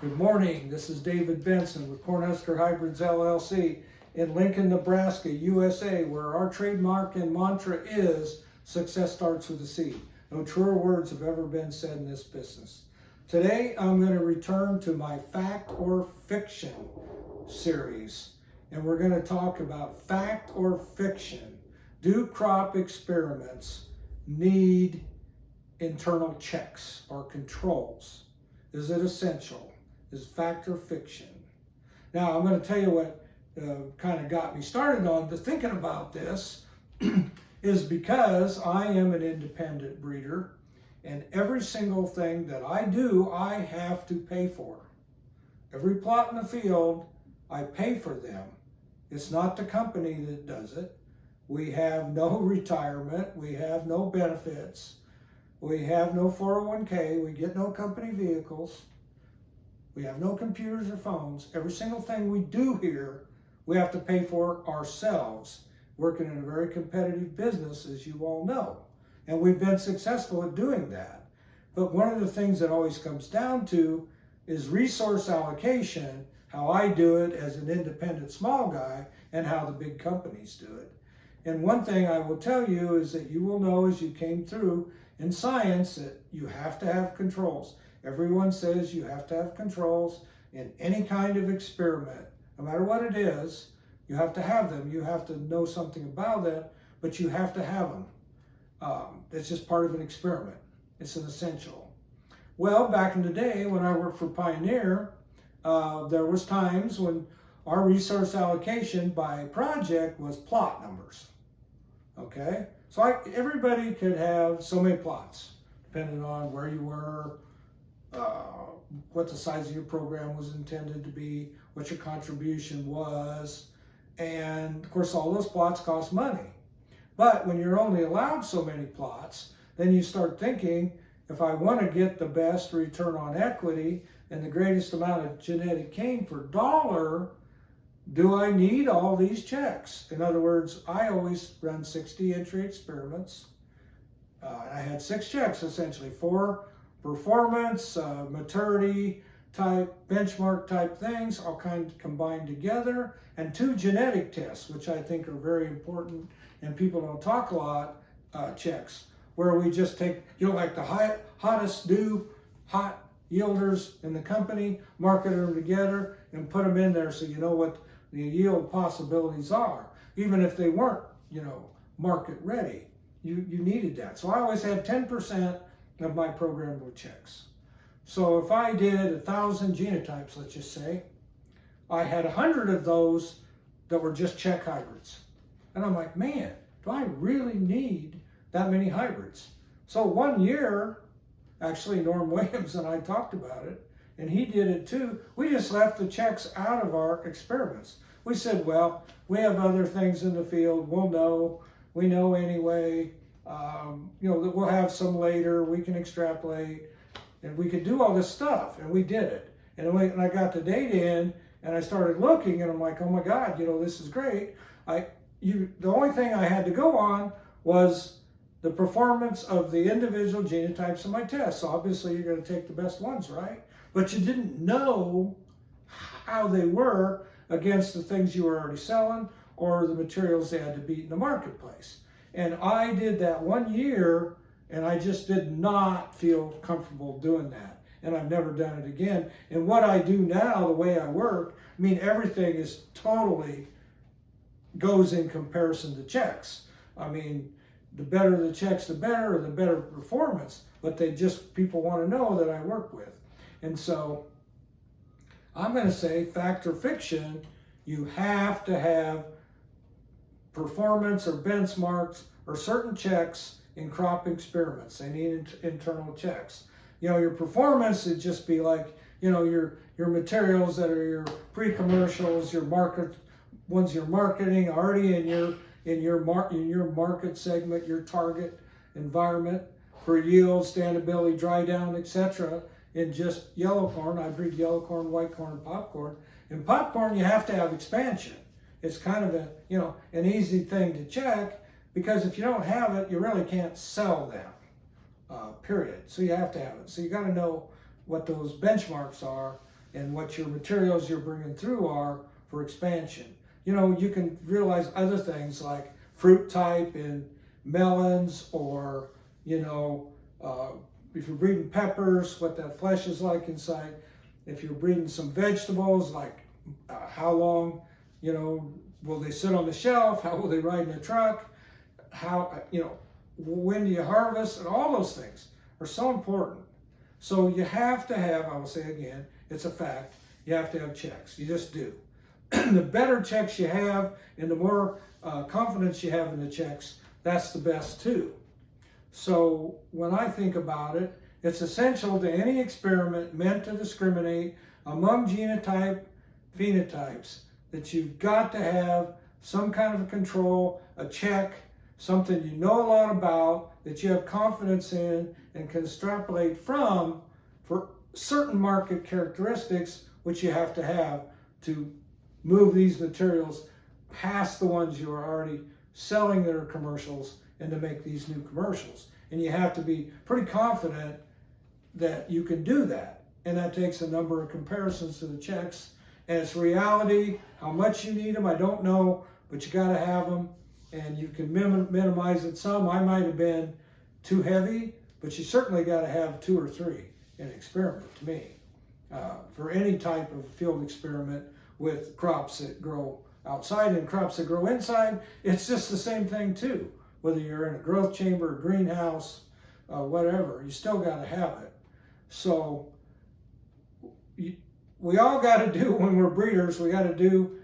Good morning. This is David Benson with Cornhusker Hybrids LLC in Lincoln, Nebraska, USA, where our trademark and mantra is success starts with a seed. No truer words have ever been said in this business. Today, I'm going to return to my fact or fiction series, and we're going to talk about fact or fiction. Do crop experiments need internal checks or controls? Is it essential? Is fact or fiction? Now, I'm going to tell you what kind of got me started on thinking about this is because I am an independent breeder, and every single thing that I do, I have to pay for. Every plot in the field, I pay for them. It's not the company that does it. We have no retirement. We have no benefits. We have no 401k. We get no company vehicles. We have no computers or phones. Every single thing we do here, we have to pay for ourselves, working in a very competitive business, as you all know. And we've been successful at doing that. But one of the things that always comes down to is resource allocation, how I do it as an independent small guy, and how the big companies do it. And one thing I will tell you is that you will know as you came through in science that you have to have controls. Everyone says you have to have controls in any kind of experiment. No matter what it is, you have to have them. You have to know something about it, but you have to have them. It's just part of an experiment. It's an essential. Well, back in the day when I worked for Pioneer, there was times when our resource allocation by project was plot numbers. Okay? So everybody could have so many plots, depending on where you were, what the size of your program was intended to be, what your contribution was, and of course all those plots cost money. But when you're only allowed so many plots, then you start thinking, if I want to get the best return on equity and the greatest amount of genetic gain per dollar, do I need all these checks? In other words, I always run 60 entry experiments. I had 6 checks essentially, 4 performance, maturity type, benchmark type things, all kind of combined together, and 2 genetic tests, which I think are very important and people don't talk a lot, checks, where we just take, like the hottest hot yielders in the company, market them together and put them in there so you know what the yield possibilities are, even if they weren't, market ready. You needed that. So I always had 10% of my program with checks. So if I did 1,000 genotypes, let's just say, I had 100 of those that were just check hybrids. And I'm like, man, do I really need that many hybrids? So one year, actually Norm Williams and I talked about it, and he did it too. We just left the checks out of our experiments. We said, well, we have other things in the field. We know anyway. That we'll have some later. We can extrapolate, and we could do all this stuff, and we did it. And I got the data in, and I started looking, and I'm like, oh my God, this is great. The only thing I had to go on was the performance of the individual genotypes in my test. So obviously you're going to take the best ones, right? But you didn't know how they were against the things you were already selling or the materials they had to beat in the marketplace. And I did that 1 year, and I just did not feel comfortable doing that. And I've never done it again. And what I do now, the way I work, everything is totally goes in comparison to checks. The better the checks, the better, or the better performance. But people want to know that I work with. And so I'm going to say, fact or fiction, you have to have performance or benchmarks or certain checks in crop experiments. They need internal checks. Your performance would just be like, your materials that are your pre-commercials, your ones you're marketing already in your market segment, your target environment for yield, standability, dry down, etc. In just yellow corn, I breed yellow corn, white corn, and popcorn. In popcorn, you have to have expansion. It's kind of an easy thing to check, because if you don't have it, you really can't sell them, period. So you have to have it. So you got to know what those benchmarks are and what your materials you're bringing through are for expansion. You know, you can realize other things like fruit type in melons, or, you know, if you're breeding peppers, what that flesh is like inside. If you're breeding some vegetables, like how long, you know, will they sit on the shelf? How will they ride in a truck? How, you know, when do you harvest? And all those things are so important. So you have to have, I will say again, it's a fact, you have to have checks. You just do. The better checks you have and the more confidence you have in the checks, that's the best too. So when I think about it, it's essential to any experiment meant to discriminate among genotype phenotypes that you've got to have some kind of a control, a check, something you know a lot about, that you have confidence in and can extrapolate from for certain market characteristics, which you have to move these materials past the ones you are already selling that are commercials and to make these new commercials. And you have to be pretty confident that you can do that. And that takes a number of comparisons to the checks. And it's reality. How much you need them, I don't know, but you got to have them. And you can minimize it some. I might have been too heavy, but you certainly got to have 2 or 3 in an experiment, to me. For any type of field experiment with crops that grow outside and crops that grow inside, it's just the same thing too. Whether you're in a growth chamber, a greenhouse, whatever, you still got to have it. So we all got to do, when we're breeders, we got to do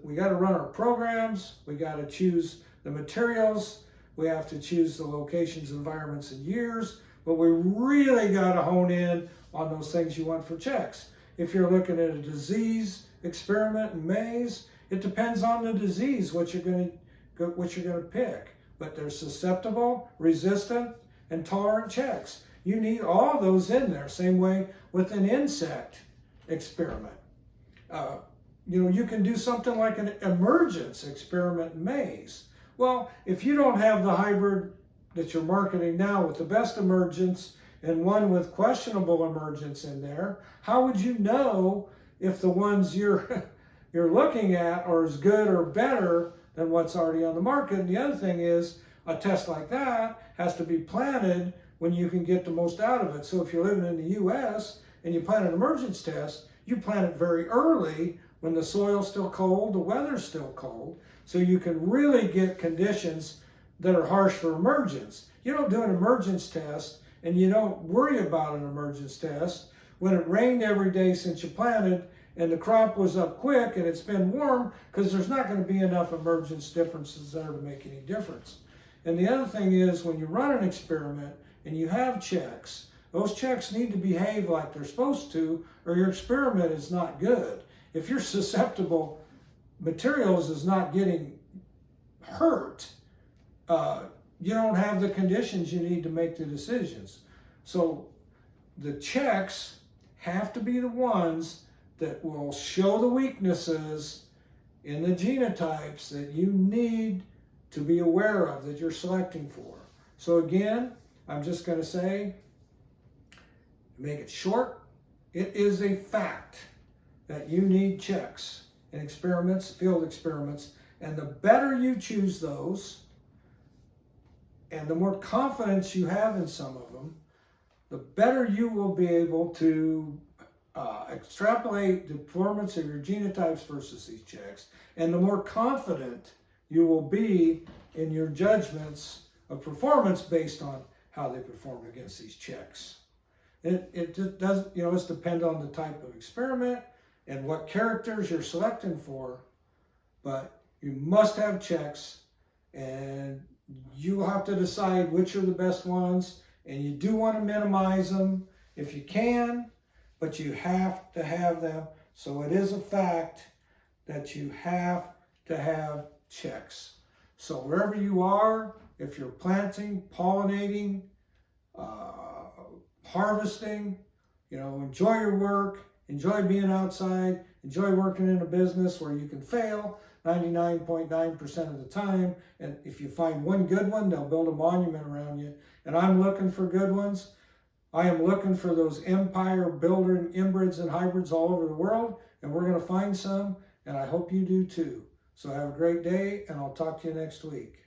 we got to run our programs, we got to choose the materials, we have to choose the locations, environments, and years, but we really got to hone in on those things you want for checks. If you're looking at a disease experiment in maize, it depends on the disease what you're going to pick. But there's susceptible, resistant, and tolerant checks. You need all those in there. Same way with an insect experiment. You know, you can do something like an emergence experiment in maize. Well, if you don't have the hybrid that you're marketing now with the best emergence and one with questionable emergence in there, how would you know if the ones you're looking at are as good or better than what's already on the market? And the other thing is, a test like that has to be planted when you can get the most out of it. So if you're living in the US and you plan an emergence test, you plant it very early when the soil's still cold, the weather's still cold, so you can really get conditions that are harsh for emergence. You don't do an emergence test and you don't worry about an emergence test when it rained every day since you planted and the crop was up quick and it's been warm, because there's not going to be enough emergence differences there to make any difference. And the other thing is, when you run an experiment and you have checks, those checks need to behave like they're supposed to, or your experiment is not good. If your susceptible materials is not getting hurt, you don't have the conditions you need to make the decisions. So the checks have to be the ones that will show the weaknesses in the genotypes that you need to be aware of, that you're selecting for. So again, I'm just going to say, make it short, it is a fact that you need checks in experiments, field experiments, and the better you choose those, and the more confidence you have in some of them, the better you will be able to extrapolate the performance of your genotypes versus these checks, and the more confident you will be in your judgments of performance based on how they perform against these checks. It just doesn't, you know, it's dependent on the type of experiment and what characters you're selecting for, but you must have checks, and you have to decide which are the best ones, and you do want to minimize them if you can, but you have to have them. So it is a fact that you have to have checks. So wherever you are, if you're planting, pollinating, harvesting, you know, enjoy your work, enjoy being outside, enjoy working in a business where you can fail 99.9% of the time. And if you find one good one, they'll build a monument around you. And I'm looking for good ones. I am looking for those empire building inbreds and hybrids all over the world, and we're going to find some, and I hope you do too. So have a great day, and I'll talk to you next week.